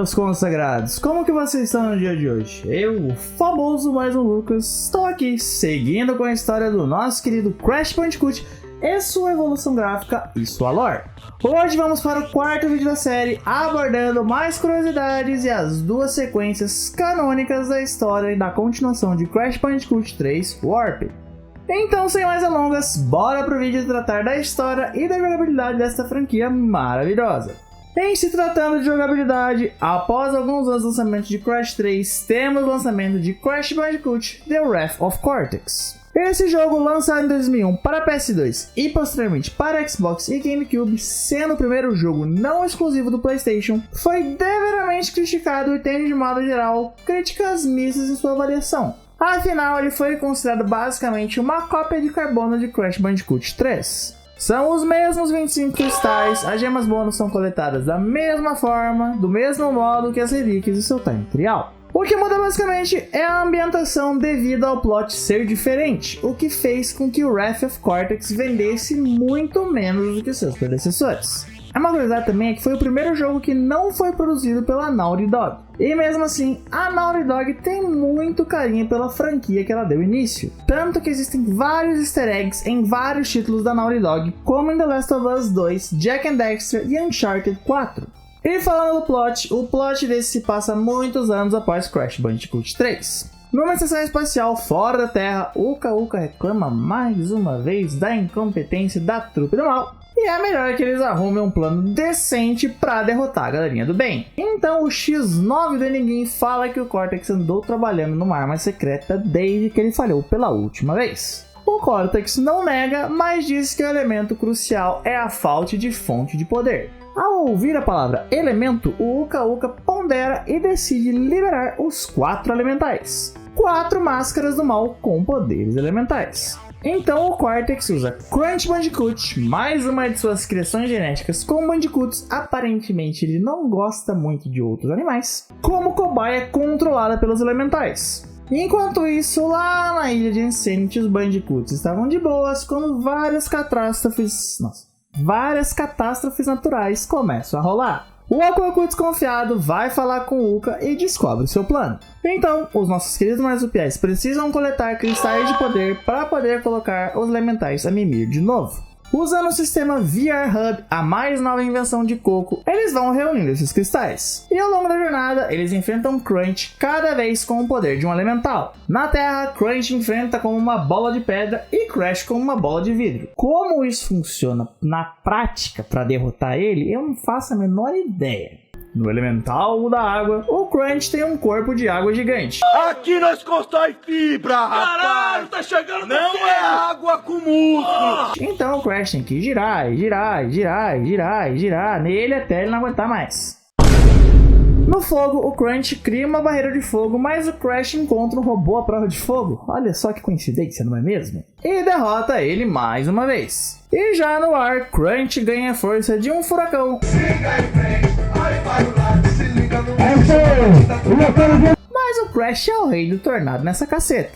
meus consagrados, como que vocês estão no dia de hoje? Eu, o famoso mais um Lucas, estou aqui seguindo com a história do nosso querido Crash Bandicoot e sua evolução gráfica e sua lore. Hoje vamos para o quarto vídeo da série, abordando mais curiosidades e as duas sequências canônicas da história e da continuação de Crash Bandicoot 3 Warped. Então, sem mais delongas, bora pro vídeo tratar da história e da jogabilidade desta franquia maravilhosa. Em se tratando de jogabilidade, após alguns anos do lançamento de Crash 3, temos o lançamento de Crash Bandicoot The Wrath of Cortex. Esse jogo, lançado em 2001 para PS2 e posteriormente para Xbox e GameCube, sendo o primeiro jogo não exclusivo do PlayStation, foi devidamente criticado e tem, de modo geral, críticas mistas em sua avaliação. Afinal, ele foi considerado basicamente uma cópia de carbono de Crash Bandicoot 3. São os mesmos 25 cristais, as gemas bônus são coletadas da mesma forma, do mesmo modo que as relíquias de seu time trial. O que muda basicamente é a ambientação devido ao plot ser diferente, o que fez com que o Wrath of Cortex vendesse muito menos do que seus predecessores. Uma curiosidade também é que foi o primeiro jogo que não foi produzido pela Naughty Dog. E mesmo assim, a Naughty Dog tem muito carinho pela franquia que ela deu início. Tanto que existem vários easter eggs em vários títulos da Naughty Dog, como em The Last of Us 2, Jak and Daxter e Uncharted 4. E falando do plot, o plot desse se passa muitos anos após Crash Bandicoot 3. Numa estação espacial fora da Terra, Uka Uka reclama mais uma vez da incompetência da trupe do mal. E é melhor que eles arrumem um plano decente pra derrotar a galerinha do bem. Então o X9 do Ninguém fala que o Cortex andou trabalhando numa arma secreta desde que ele falhou pela última vez. O Cortex não nega, mas diz que o elemento crucial é a falta de fonte de poder. Ao ouvir a palavra elemento, o Uka Uka pondera e decide liberar os 4 elementais. 4 máscaras do mal com poderes elementais. Então o Cortex usa Crunch Bandicoot, mais uma de suas criações genéticas com Bandicoots, aparentemente ele não gosta muito de outros animais, como cobaia controlada pelos elementais. Enquanto isso, lá na ilha de Insanity, os Bandicoots estavam de boas quando várias catástrofes naturais começam a rolar. O Uka Uka desconfiado vai falar com o Uka e descobre seu plano. Então, os nossos queridos marsupiais precisam coletar cristais de poder para poder colocar os elementais a mimir de novo. Usando o sistema VR Hub, a mais nova invenção de Coco, eles vão reunindo esses cristais. E ao longo da jornada, eles enfrentam Crunch cada vez com o poder de um elemental. Na Terra, Crunch enfrenta como uma bola de pedra e Crash como uma bola de vidro. Como isso funciona na prática para derrotar ele, eu não faço a menor ideia. No elemental da água, o Crunch tem um corpo de água gigante. Aqui nós constrói fibra, rapaz! Caralho, tá chegando! Não é água com músculo! Então o Crash tem que girar nele até ele não aguentar mais. No fogo, o Crunch cria uma barreira de fogo, mas o Crash encontra um robô à prova de fogo. Olha só que coincidência, não é mesmo? E derrota ele mais uma vez. E já no ar, Crunch ganha a força de um furacão. Mas o Crash é o rei do tornado nessa caceta.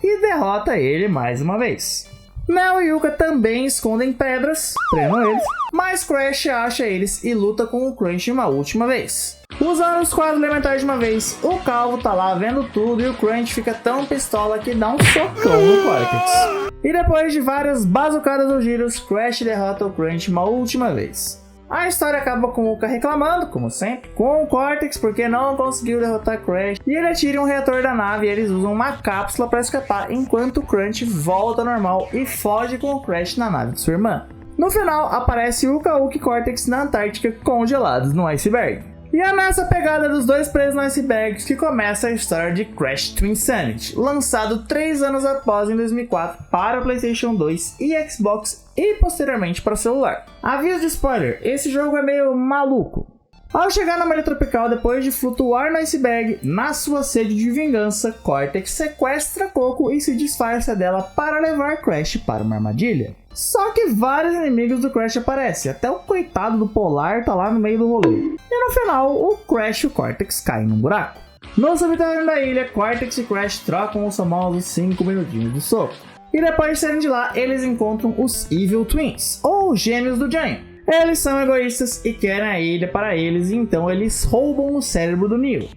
E derrota ele mais uma vez. Mel e Yuka também escondem pedras, treinam eles, mas Crash acha eles e luta com o Crunch uma última vez. Usando os 4 elementais de uma vez, o Calvo tá lá vendo tudo e o Crunch fica tão pistola que dá um socão no Cortex. E depois de várias bazucadas ou giros, Crash derrota o Crunch uma última vez. A história acaba com o Uka reclamando, como sempre, com o Cortex porque não conseguiu derrotar Crash, e ele atira um reator da nave e eles usam uma cápsula para escapar enquanto o Crunch volta ao normal e foge com o Crash na nave de sua irmã. No final, aparece Uka Uka e Cortex na Antártica congelados no iceberg. E é nessa pegada dos dois presos no iceberg que começa a história de Crash to Insanity, lançado 3 anos após em 2004 para PlayStation 2 e Xbox e posteriormente para celular. Aviso de spoiler, esse jogo é meio maluco. Ao chegar na Ilha Tropical, depois de flutuar no iceberg, na sua sede de vingança, Cortex sequestra Coco e se disfarça dela para levar Crash para uma armadilha. Só que vários inimigos do Crash aparecem, até o coitado do Polar tá lá no meio do rolê. E no final, o Crash e o Cortex caem num buraco. No subterrâneo da ilha, Cortex e Crash trocam os famosos 5 minutinhos do soco. E depois de saírem de lá, eles encontram os Evil Twins, ou Gêmeos do Jânio. Eles são egoístas e querem a ilha para eles, então eles roubam o cérebro do Neo.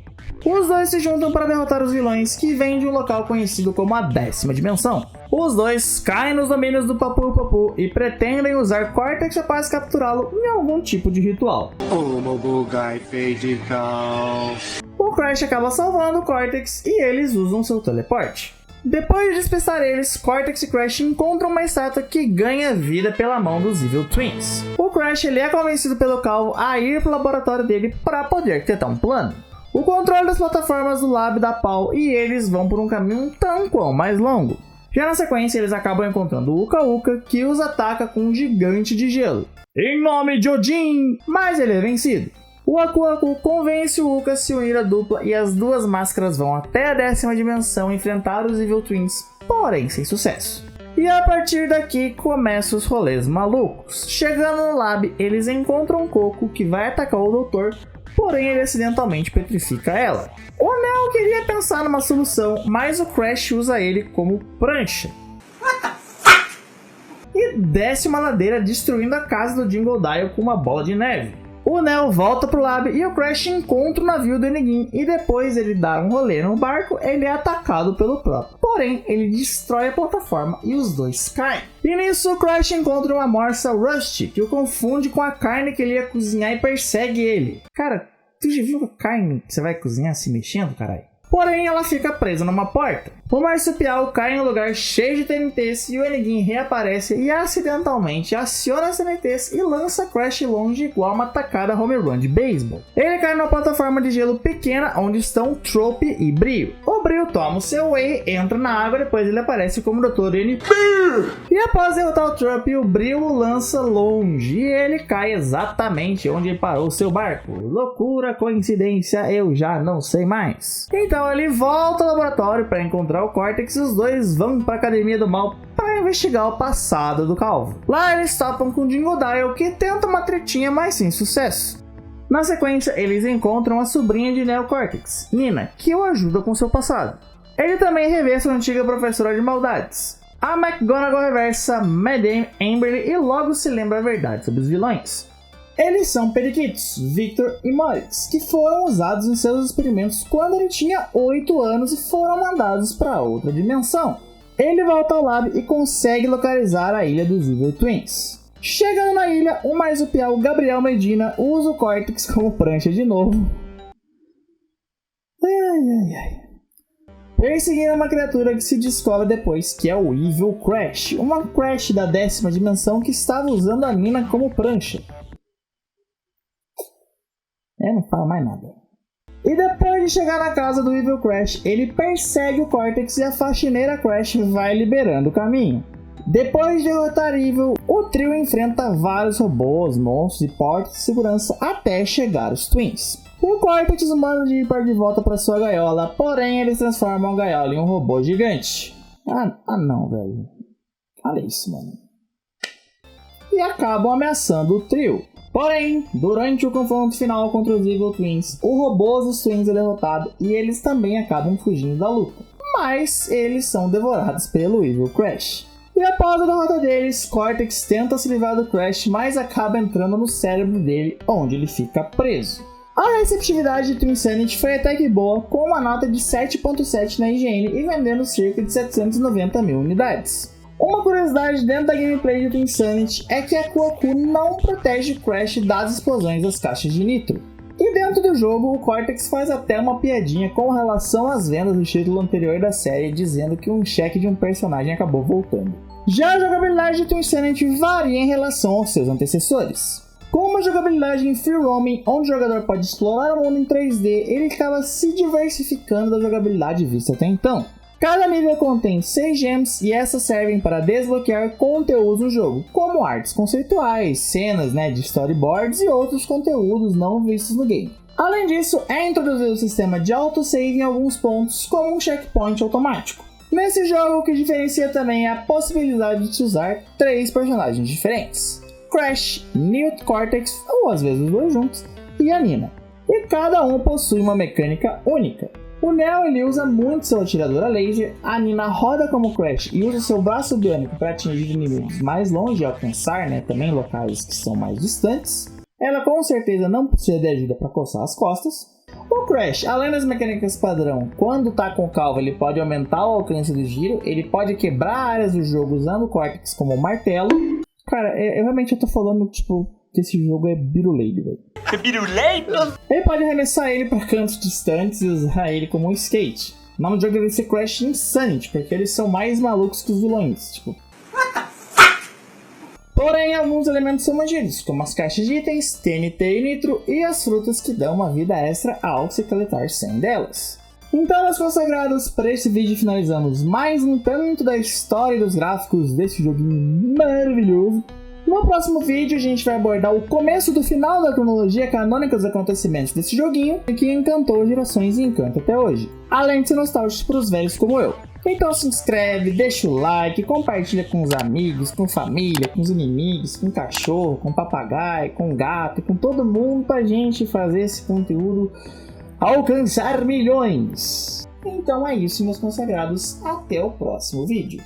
Os dois se juntam para derrotar os vilões que vêm de um local conhecido como a 10ª dimensão. Os dois caem nos domínios do Papu Papu e pretendem usar Cortex capaz de capturá-lo em algum tipo de ritual. O Crash acaba salvando o Cortex e eles usam seu teleporte. Depois de despistar eles, Cortex e Crash encontram uma estátua que ganha vida pela mão dos Evil Twins. O Crash é convencido pelo Calvo a ir para o laboratório dele para poder tentar um plano. O controle das plataformas do Lab dá pau e eles vão por um caminho um tanto mais longo. Já na sequência, eles acabam encontrando o Uka Uka, que os ataca com um gigante de gelo. Em nome de Odin! Mas ele é vencido. O Aku Aku convence o Uka a se unir à dupla e as duas máscaras vão até a 10ª dimensão enfrentar os Evil Twins, porém sem sucesso. E a partir daqui começam os rolês malucos. Chegando no Lab, eles encontram um Coco que vai atacar o Doutor, porém ele acidentalmente petrifica ela. O Neo queria pensar numa solução, mas o Crash usa ele como prancha. E desce uma ladeira destruindo a casa do Jingle Dial com uma bola de neve. O Neo volta pro Lab e o Crash encontra o navio do Enigin e depois ele dá um rolê no barco, ele é atacado pelo próprio. Porém, ele destrói a plataforma e os dois caem. E nisso o Crash encontra uma morsa Rusty, que o confunde com a carne que ele ia cozinhar e persegue ele. Cara, tu já viu a carne que você vai cozinhar se mexendo, caralho? Porém, ela fica presa numa porta. O marsupial cai em um lugar cheio de TNTs e o Enigin reaparece e acidentalmente aciona as TNTs e lança Crash longe igual uma tacada home run de beisebol. Ele cai numa plataforma de gelo pequena onde estão Trope e Brio. O Brio toma o seu Whey, entra na água e depois ele aparece como Dr. N. E após derrotar o Trope, o Brio o lança longe e ele cai exatamente onde ele parou seu barco. Loucura, coincidência, eu já não sei mais. Então ele volta ao laboratório para encontrar o Cortex e os dois vão para a Academia do Mal para investigar o passado do Calvo. Lá eles topam com o Jingle Dial, que tenta uma tretinha, mas sem sucesso. Na sequência, eles encontram a sobrinha de Neo Cortex, Nina, que o ajuda com seu passado. Ele também revê sua antiga professora de maldades. A McGonagall reversa Madame Amberly e logo se lembra a verdade sobre os vilões. Eles são periquitos, Victor e Moritz, que foram usados em seus experimentos quando ele tinha 8 anos e foram mandados para outra dimensão. Ele volta ao Lab e consegue localizar a ilha dos Evil Twins. Chegando na ilha, o marsupial Gabriel Medina usa o Cortex como prancha de novo. Perseguindo uma criatura que se descobre depois que é o Evil Crash, uma Crash da 10ª dimensão que estava usando a Nina como prancha. Não fala mais nada. E depois de chegar na casa do Evil Crash, ele persegue o Cortex e a faxineira Crash vai liberando o caminho. Depois de derrotar Evil, o trio enfrenta vários robôs, monstros e portas de segurança até chegar os Twins. O Cortex manda de ir de volta para sua gaiola, porém eles transformam a gaiola em um robô gigante. Não, velho. Olha isso, mano. E acabam ameaçando o trio. Porém, durante o confronto final contra os Evil Twins, o robô dos Twins é derrotado e eles também acabam fugindo da luta. Mas eles são devorados pelo Evil Crash. E após a derrota deles, Cortex tenta se livrar do Crash, mas acaba entrando no cérebro dele, onde ele fica preso. A receptividade de Twinsanity foi até que boa, com uma nota de 7.7 na IGN e vendendo cerca de 790 mil unidades. Uma curiosidade dentro da gameplay de Twinsanity é que a Aku Aku não protege o Crash das explosões das caixas de nitro. E dentro do jogo, o Cortex faz até uma piadinha com relação às vendas do título anterior da série, dizendo que um cheque de um personagem acabou voltando. Já a jogabilidade de Twinsanity varia em relação aos seus antecessores. Com uma jogabilidade em free roaming, onde o jogador pode explorar o mundo em 3D, ele acaba se diversificando da jogabilidade vista até então. Cada nível contém 6 gems e essas servem para desbloquear conteúdos no jogo, como artes conceituais, cenas de storyboards e outros conteúdos não vistos no game. Além disso, é introduzido o sistema de autosave em alguns pontos, como um checkpoint automático. Nesse jogo, o que diferencia também é a possibilidade de se usar 3 personagens diferentes: Crash, Neo Cortex, ou às vezes os dois juntos, e a Nina. E cada um possui uma mecânica única. O O Neo ele usa muito seu atirador a laser, a Nina roda como Crash e usa seu braço biônico para atingir inimigos mais longe e alcançar, também locais que são mais distantes. Ela com certeza não precisa de ajuda para coçar as costas. O Crash, além das mecânicas padrão, quando tá com calva ele pode aumentar o alcance do giro, ele pode quebrar áreas do jogo usando o Cortex como martelo. Cara, eu realmente tô falando, que esse jogo é Birulade, velho. Birulade? Ele pode arremessar ele para cantos distantes e usar ele como um skate. O nome do jogo deve ser Crash Insanity, porque eles são mais malucos que os vilões, Porém, alguns elementos são mantidos, como as caixas de itens, TNT e nitro e as frutas que dão uma vida extra ao se coletar 100 delas. Então, meus consagrados, para esse vídeo finalizamos mais um tanto da história e dos gráficos desse joguinho maravilhoso. No próximo vídeo a gente vai abordar o começo do final da cronologia canônica dos acontecimentos desse joguinho que encantou gerações e encanta até hoje, além de ser nostálgico para os velhos como eu. Então se inscreve, deixa o like, compartilha com os amigos, com família, com os inimigos, com cachorro, com papagaio, com gato, com todo mundo pra gente fazer esse conteúdo alcançar milhões. Então é isso, meus consagrados, até o próximo vídeo.